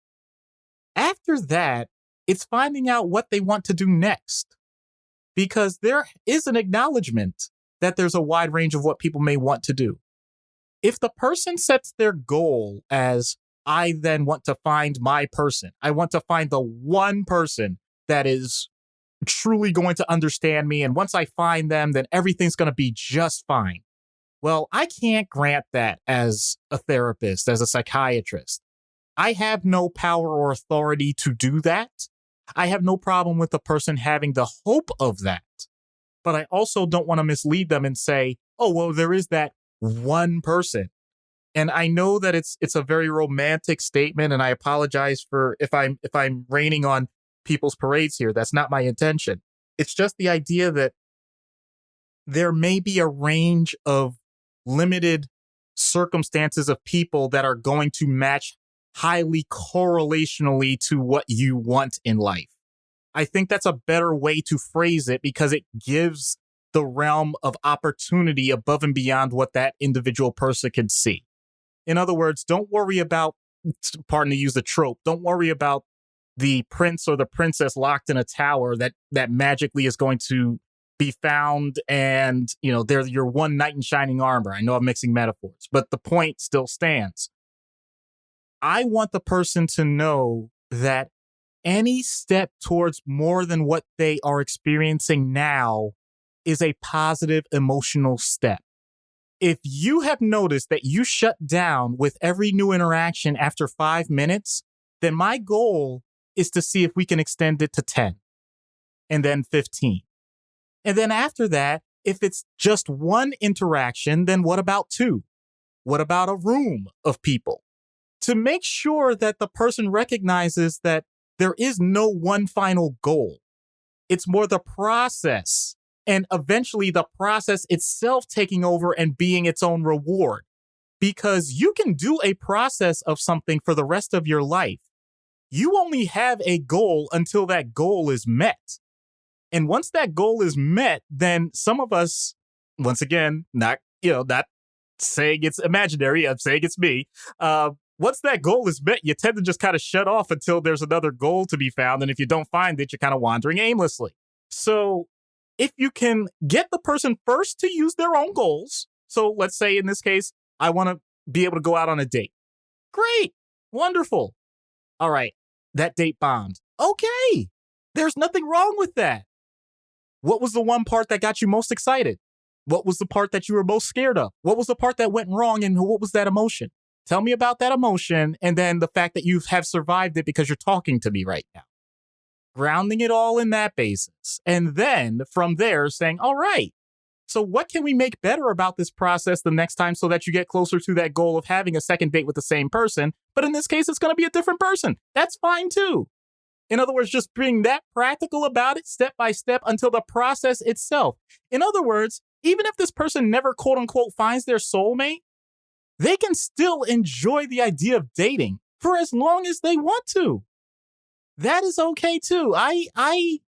After that, it's finding out what they want to do next. Because there is an acknowledgement that there's a wide range of what people may want to do. If the person sets their goal as, I then want to find my person, I want to find the one person that is truly going to understand me, and once I find them, then everything's going to be just fine. Well, I can't grant that as a therapist, as a psychiatrist. I have no power or authority to do that. I have no problem with the person having the hope of that. But I also don't want to mislead them and say, oh, well, there is that one person. And I know that it's a very romantic statement, and I apologize for if I'm raining on people's parades here. That's not my intention. It's just the idea that there may be a range of limited circumstances of people that are going to match highly correlationally to what you want in life. I think that's a better way to phrase it because it gives the realm of opportunity above and beyond what that individual person can see. In other words, don't worry about, pardon to use the trope, don't worry about the prince or the princess locked in a tower that magically is going to be found and, they're your one knight in shining armor. I know I'm mixing metaphors, but the point still stands. I want the person to know that any step towards more than what they are experiencing now is a positive emotional step. If you have noticed that you shut down with every new interaction after 5 minutes, then my goal is to see if we can extend it to 10 and then 15. And then after that, if it's just one interaction, then what about 2? What about a room of people? To make sure that the person recognizes that there is no one final goal. It's more the process, and eventually the process itself taking over and being its own reward. Because you can do a process of something for the rest of your life. You only have a goal until that goal is met. And once that goal is met, then some of us, once again, not saying it's imaginary, I'm saying it's me. Once that goal is met, you tend to just kind of shut off until there's another goal to be found. And if you don't find it, you're kind of wandering aimlessly. So if you can get the person first to use their own goals. So let's say in this case, I want to be able to go out on a date. Great. Wonderful. All right. That date bombed. Okay. There's nothing wrong with that. What was the one part that got you most excited? What was the part that you were most scared of? What was the part that went wrong and what was that emotion? Tell me about that emotion and then the fact that you have survived it because you're talking to me right now. Grounding it all in that basis. And then from there saying, all right, so what can we make better about this process the next time so that you get closer to that goal of having a second date with the same person? But in this case, it's going to be a different person. That's fine too. In other words, just being that practical about it step by step until the process itself. In other words, even if this person never quote unquote finds their soulmate, they can still enjoy the idea of dating for as long as they want to. That is okay too. I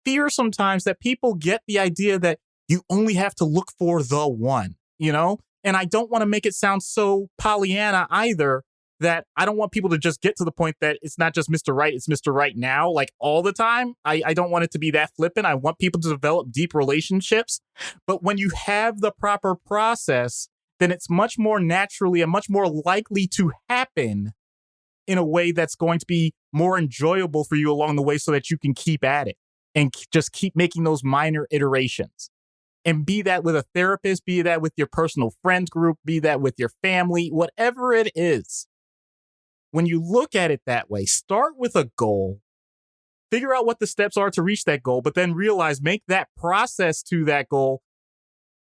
fear sometimes that people get the idea that you only have to look for the one, And I don't want to make it sound so Pollyanna either, that I don't want people to just get to the point that it's not just Mr. Right, it's Mr. Right now, like all the time. I don't want it to be that flippant. I want people to develop deep relationships. But when you have the proper process, then it's much more naturally and much more likely to happen in a way that's going to be more enjoyable for you along the way so that you can keep at it and just keep making those minor iterations. And be that with a therapist, be that with your personal friend group, be that with your family, whatever it is. When you look at it that way, start with a goal, figure out what the steps are to reach that goal, but then realize, make that process to that goal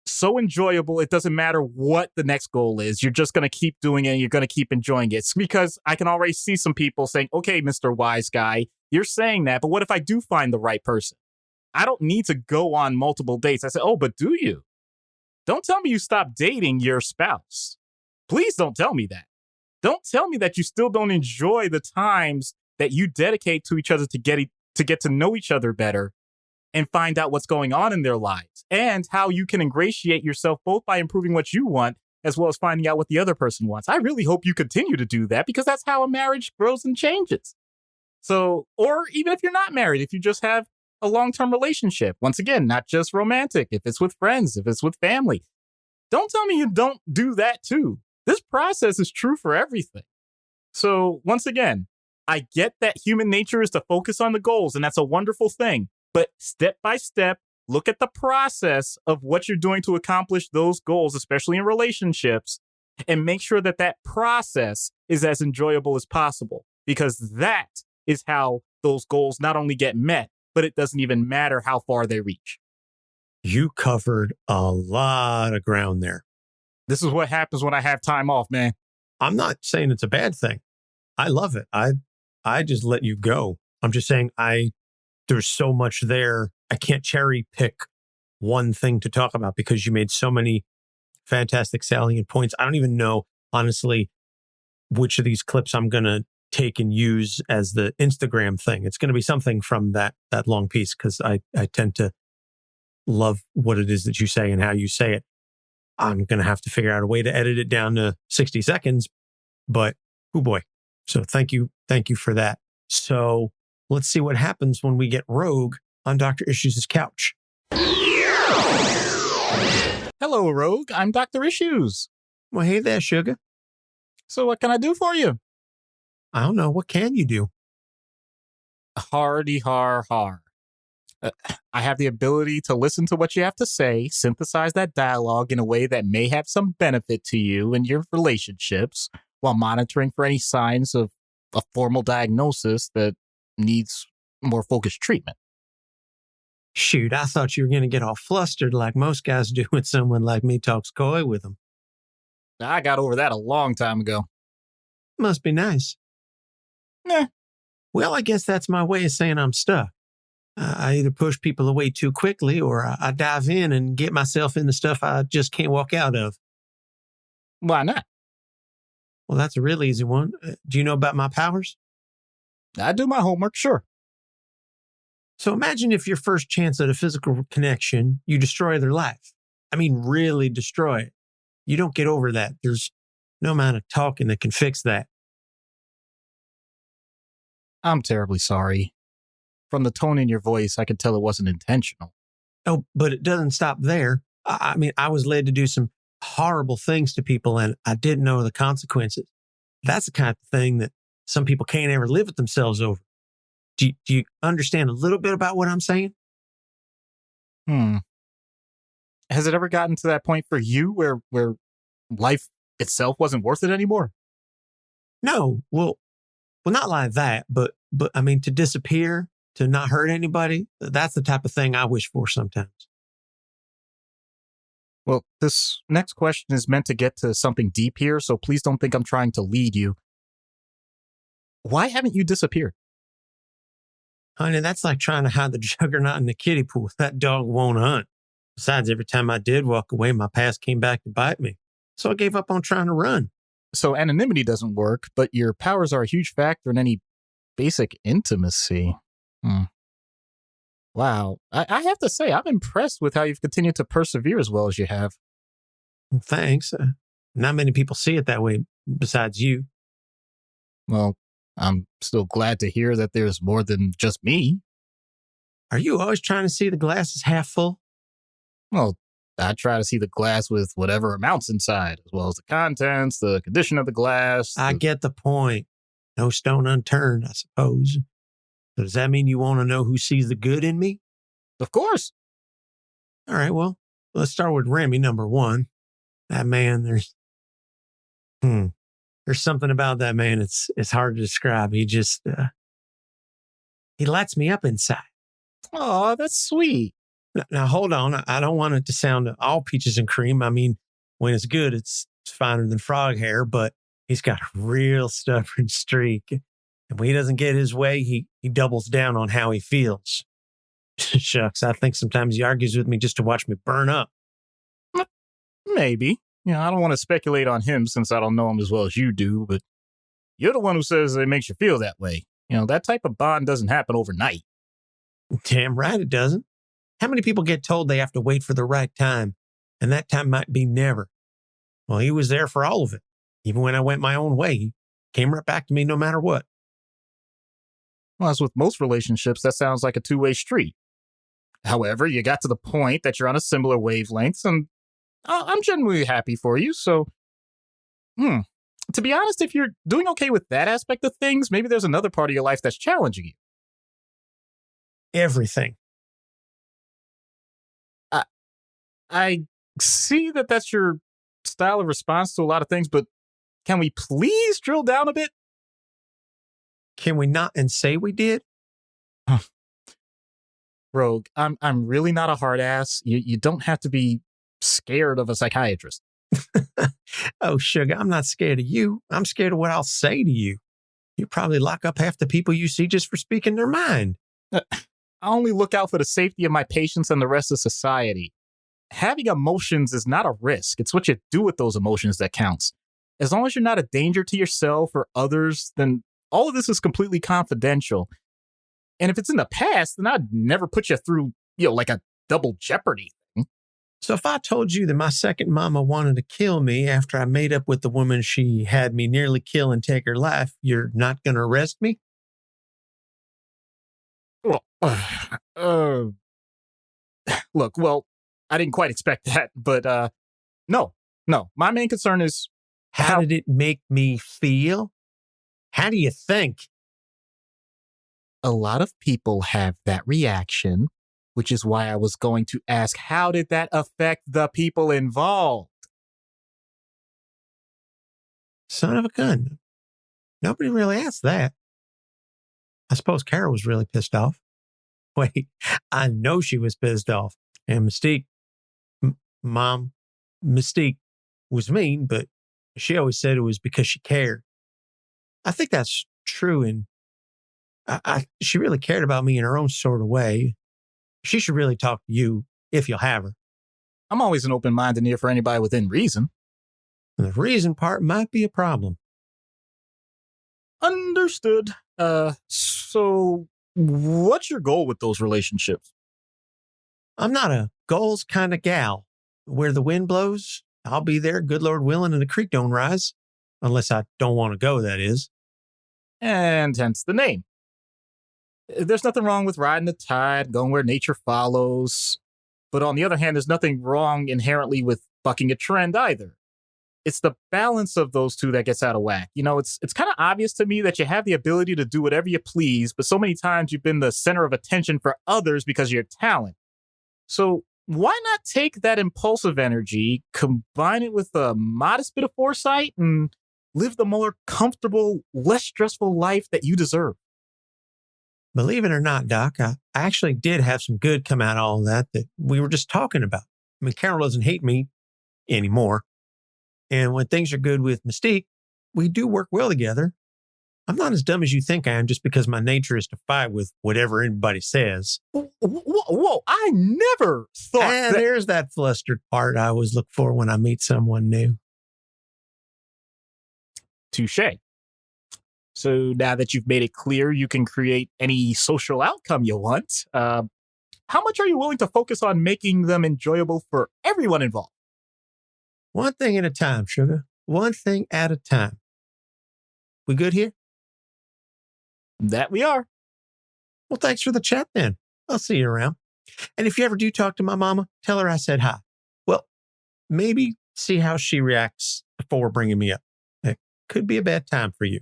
so enjoyable, it doesn't matter what the next goal is. You're just going to keep doing it and you're going to keep enjoying it. It's because I can already see some people saying, okay, Mr. Wise Guy, you're saying that, but what if I do find the right person? I don't need to go on multiple dates. I said, oh, but do you? Don't tell me you stopped dating your spouse. Please don't tell me that. Don't tell me that you still don't enjoy the times that you dedicate to each other to get to know each other better and find out what's going on in their lives and how you can ingratiate yourself both by improving what you want as well as finding out what the other person wants. I really hope you continue to do that because that's how a marriage grows and changes. So, or even if you're not married, if you just have a long-term relationship, once again, not just romantic, if it's with friends, if it's with family, don't tell me you don't do that too. This process is true for everything. So once again, I get that human nature is to focus on the goals, and that's a wonderful thing. But step by step, look at the process of what you're doing to accomplish those goals, especially in relationships, and make sure that that process is as enjoyable as possible, because that is how those goals not only get met, but it doesn't even matter how far they reach. You covered a lot of ground there. This is what happens when I have time off, man. I'm not saying it's a bad thing. I love it. I just let you go. I'm just saying there's so much there. I can't cherry pick one thing to talk about because you made so many fantastic salient points. I don't even know, honestly, which of these clips I'm going to take and use as the Instagram thing. It's going to be something from that long piece because I tend to love what it is that you say and how you say it. I'm going to have to figure out a way to edit it down to 60 seconds, but oh boy. So thank you for that. So let's see what happens when we get Rogue on Dr. Issues' couch. Hello, Rogue. I'm Dr. Issues. Well, hey there, sugar. So what can I do for you? I don't know. What can you do? Hardy har har. I have the ability to listen to what you have to say, synthesize that dialogue in a way that may have some benefit to you and your relationships, while monitoring for any signs of a formal diagnosis that needs more focused treatment. Shoot, I thought you were going to get all flustered like most guys do when someone like me talks coy with them. I got over that a long time ago. Must be nice. Nah. Well, I guess that's my way of saying I'm stuck. I either push people away too quickly or I dive in and get myself into stuff I just can't walk out of. Why not? Well, that's a real easy one. Do you know about my powers? I do my homework, sure. So imagine if your first chance at a physical connection, you destroy their life. I mean, really destroy it. You don't get over that. There's no amount of talking that can fix that. I'm terribly sorry. From the tone in your voice, I could tell it wasn't intentional. Oh, but it doesn't stop there. I mean, I was led to do some horrible things to people and I didn't know the consequences. That's the kind of thing that some people can't ever live with themselves over. Do you understand a little bit about what I'm saying? Has it ever gotten to that point for you where life itself wasn't worth it anymore? No. Well, not like that, but I mean, to disappear, to not hurt anybody, that's the type of thing I wish for sometimes. Well, this next question is meant to get to something deep here, so please don't think I'm trying to lead you. Why haven't you disappeared? Honey, that's like trying to hide the juggernaut in the kiddie pool. That dog won't hunt. Besides, every time I did walk away, my past came back to bite me. So I gave up on trying to run. So anonymity doesn't work, but your powers are a huge factor in any basic intimacy. Wow. I have to say, I'm impressed with how you've continued to persevere as well as you have. Thanks. Not many people see it that way besides you. Well, I'm still glad to hear that there's more than just me. Are you always trying to see the glass as half full? Well, I try to see the glass with whatever amounts inside, as well as the contents, the condition of the glass. I get the point. No stone unturned, I suppose. So does that mean you want to know who sees the good in me? Of course. All right, well, let's start with Remy, number one. That man, there's something about that man. It's hard to describe. He just, he lights me up inside. Oh, that's sweet. Now, hold on. I don't want it to sound all peaches and cream. I mean, when it's good, it's finer than frog hair, but he's got a real stubborn streak. And when he doesn't get his way, he doubles down on how he feels. Shucks, I think sometimes he argues with me just to watch me burn up. Maybe. I don't want to speculate on him since I don't know him as well as you do, but you're the one who says it makes you feel that way. That type of bond doesn't happen overnight. Damn right it doesn't. How many people get told they have to wait for the right time, and that time might be never? Well, he was there for all of it. Even when I went my own way, he came right back to me no matter what. Well, as with most relationships, that sounds like a two-way street. However, you got to the point that you're on a similar wavelength, and I'm genuinely happy for you, so... To be honest, if you're doing okay with that aspect of things, maybe there's another part of your life that's challenging you. Everything. I see that that's your style of response to a lot of things, but can we please drill down a bit? Can we not and say we did? Rogue, I'm really not a hard ass. You don't have to be scared of a psychiatrist. Oh, sugar, I'm not scared of you. I'm scared of what I'll say to you. You probably lock up half the people you see just for speaking their mind. I only look out for the safety of my patients and the rest of society. Having emotions is not a risk. It's what you do with those emotions that counts. As long as you're not a danger to yourself or others, then all of this is completely confidential. And if it's in the past, then I'd never put you through, like a double jeopardy thing. So if I told you that my second mama wanted to kill me after I made up with the woman she had me nearly kill and take her life, you're not going to arrest me? Look, I didn't quite expect that, but no. My main concern is How did it make me feel? How do you think? a lot of people have that reaction, which is why I was going to ask, how did that affect the people involved? Son of a gun. Nobody really asked that. I suppose Carol was really pissed off. Wait, I know she was pissed off. And Mystique, Mom, Mystique was mean, but she always said it was because she cared. I think that's true, and she really cared about me in her own sort of way. She should really talk to you if you'll have her. I'm always an open mind and ear for anybody within reason. And the reason part might be a problem. Understood. So what's your goal with those relationships? I'm not a goals kind of gal. Where the wind blows, I'll be there, good Lord willing, and the creek don't rise. Unless I don't want to go, that is. And hence the name. There's nothing wrong with riding the tide, going where nature follows. But on the other hand, there's nothing wrong inherently with bucking a trend either. It's the balance of those two that gets out of whack. You know, it's kind of obvious to me that you have the ability to do whatever you please, but so many times you've been the center of attention for others because of your talent. So why not take that impulsive energy, combine it with a modest bit of foresight, and live the more comfortable, less stressful life that you deserve? Believe it or not, Doc, I actually did have some good come out of all that we were just talking about. I mean, Carol doesn't hate me anymore. And when things are good with Mystique, we do work well together. I'm not as dumb as you think I am just because my nature is to fight with whatever anybody says. Whoa, I never thought that. There's that flustered part I always look for when I meet someone new. Touche. So now that you've made it clear you can create any social outcome you want, how much are you willing to focus on making them enjoyable for everyone involved? One thing at a time, sugar. One thing at a time. We good here? That we are. Well, thanks for the chat then. I'll see you around. And if you ever do talk to my mama, tell her I said hi. Well, maybe see how she reacts before bringing me up. It could be a bad time for you.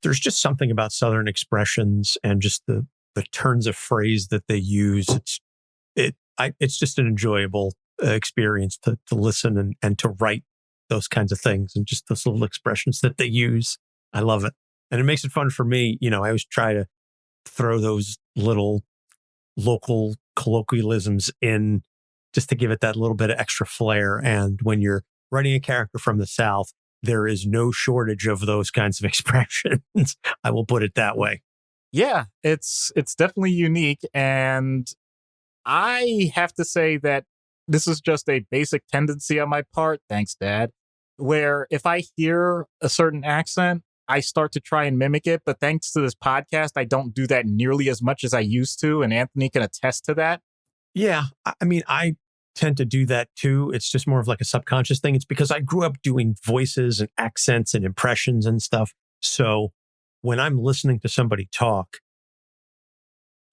There's just something about Southern expressions and just the turns of phrase that they use. It's just an enjoyable experience to listen and to write those kinds of things and just those little expressions that they use. I love it. And it makes it fun for me. You know, I always try to throw those little local colloquialisms in just to give it that little bit of extra flair. And when you're writing a character from the South, there is no shortage of those kinds of expressions. I will put it that way. Yeah, it's definitely unique. And I have to say that this is just a basic tendency on my part. Thanks, Dad. Where if I hear a certain accent, I start to try and mimic it. But thanks to this podcast, I don't do that nearly as much as I used to. And Anthony can attest to that. Yeah. I mean, I tend to do that too. It's just more of like a subconscious thing. It's because I grew up doing voices and accents and impressions and stuff. So when I'm listening to somebody talk,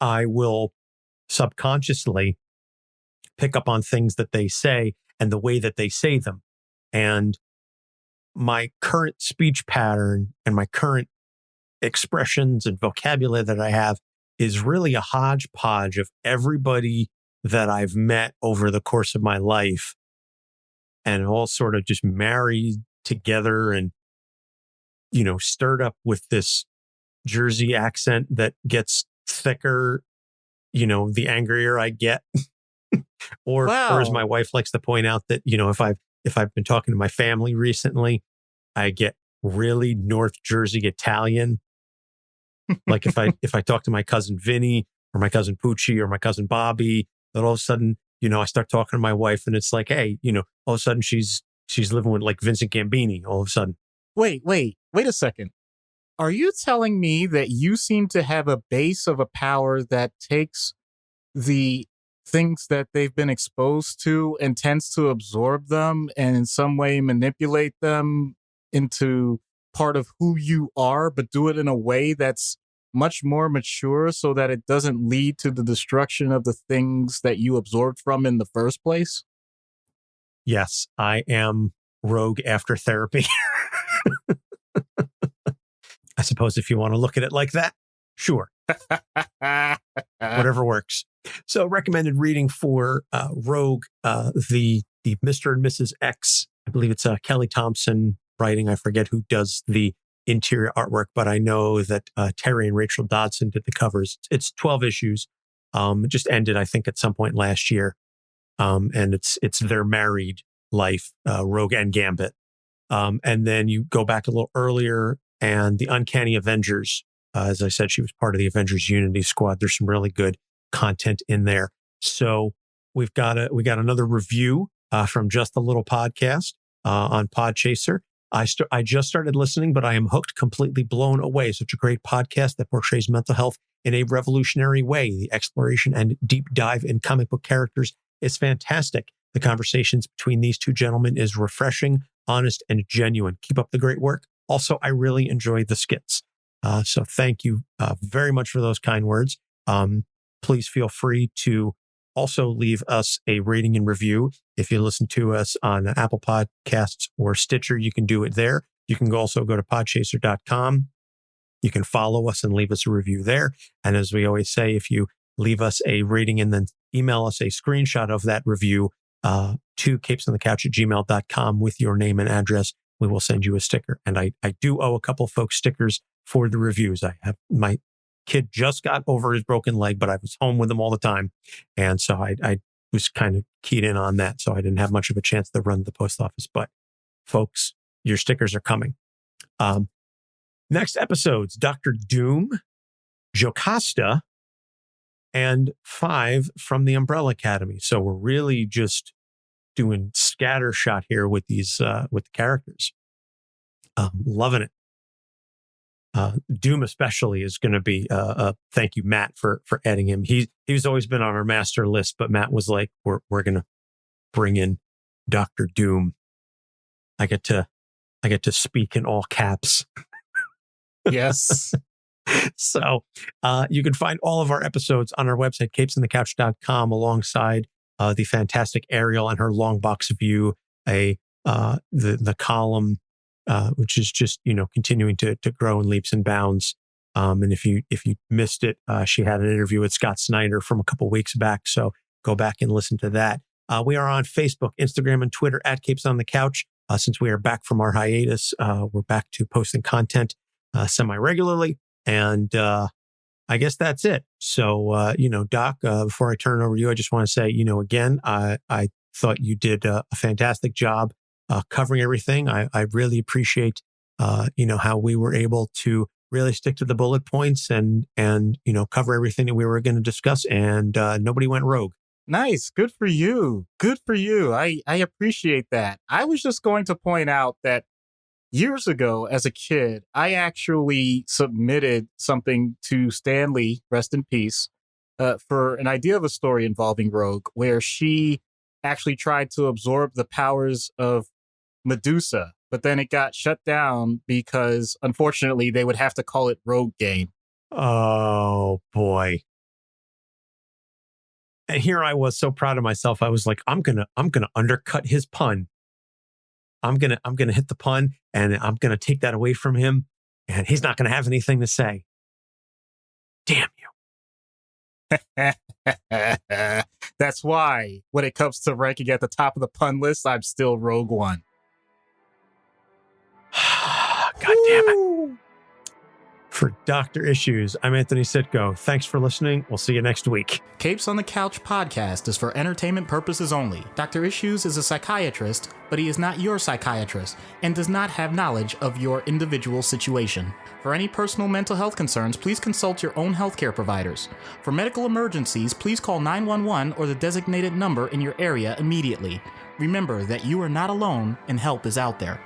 I will subconsciously pick up on things that they say and the way that they say them. And my current speech pattern and my current expressions and vocabulary that I have is really a hodgepodge of everybody that I've met over the course of my life, and all sort of just married together and, you know, stirred up with this Jersey accent that gets thicker, you know, the angrier I get. Or as my wife likes to point out that, you know, if I've been talking to my family recently, I get really North Jersey Italian. Like if I talk to my cousin Vinny or my cousin Poochie or my cousin Bobby, then all of a sudden, you know, I start talking to my wife and it's like, hey, you know, all of a sudden she's living with like Vincent Gambini all of a sudden. Wait a second. Are you telling me that you seem to have a base of a power that takes the things that they've been exposed to and tends to absorb them and in some way manipulate them into part of who you are, but do it in a way that's much more mature so that it doesn't lead to the destruction of the things that you absorbed from in the first place? Yes, I am Rogue after therapy. I suppose if you want to look at it like that, sure. Whatever works. So recommended reading for Rogue, the Mr. and Mrs. X. I believe it's Kelly Thompson writing. I forget who does the interior artwork, but I know that Terry and Rachel Dodson did the covers. It's 12 issues. It just ended, I think, at some point last year. And it's their married life, Rogue and Gambit. And then you go back a little earlier, and the Uncanny Avengers. As I said, she was part of the Avengers Unity Squad. There's some really good content in there. So we got another review from Just a Little Podcast on Podchaser. I just started listening, but I am hooked, completely blown away. Such a great podcast that portrays mental health in a revolutionary way. The exploration and deep dive in comic book characters is fantastic. The conversations between these two gentlemen is refreshing, honest, and genuine. Keep up the great work. Also, I really enjoy the skits. So thank you very much for those kind words. Please feel free to also leave us a rating and review. If you listen to us on Apple Podcasts or Stitcher, you can do it there. You can also go to podchaser.com. You can follow us and leave us a review there. And as we always say, if you leave us a rating and then email us a screenshot of that review to capesonthecouch@gmail.com with your name and address, we will send you a sticker. And I do owe a couple folks stickers for the reviews. I have my kid just got over his broken leg, but I was home with him all the time. And so I was kind of keyed in on that. So I didn't have much of a chance to run the post office. But folks, your stickers are coming. Next episodes, Dr. Doom, Jocasta, and 5 from the Umbrella Academy. So we're really just doing scattershot here with these with the characters. Loving it. Doom especially is going to be thank you, Matt, for adding him. He's always been on our master list, but Matt was like, we're going to bring in Dr. Doom. I get to speak in all caps. Yes. So you can find all of our episodes on our website, capesonthecouch.com, alongside the fantastic Ariel and her long box view, the column, which is just, continuing to grow in leaps and bounds. And if you missed it, she had an interview with Scott Snyder from a couple weeks back. So go back and listen to that. We are on Facebook, Instagram, and Twitter at Capes on the Couch. Since we are back from our hiatus, we're back to posting content semi-regularly. And I guess that's it. So, Doc, before I turn it over to you, I just want to say, again, I thought you did a fantastic job covering everything. I really appreciate, how we were able to really stick to the bullet points and cover everything that we were going to discuss, and nobody went rogue. Nice. Good for you. Good for you. I appreciate that. I was just going to point out that years ago, as a kid, I actually submitted something to Stanley, rest in peace, for an idea of a story involving Rogue, where she actually tried to absorb the powers of Medusa, but then it got shut down because, unfortunately, they would have to call it Rogue Game. Oh, boy. And here I was so proud of myself. I was like, I'm gonna undercut his pun. I'm gonna hit the pun, and I'm gonna take that away from him, and he's not gonna have anything to say. Damn you. That's why, when it comes to ranking at the top of the pun list, I'm still Rogue One. God damn it. For Dr. Issues, I'm Anthony Sitko. Thanks for listening. We'll see you next week. Capes on the Couch podcast is for entertainment purposes only. Dr. Issues is a psychiatrist, but he is not your psychiatrist and does not have knowledge of your individual situation. For any personal mental health concerns, please consult your own healthcare providers. For medical emergencies, please call 911 or the designated number in your area immediately. Remember that you are not alone and help is out there.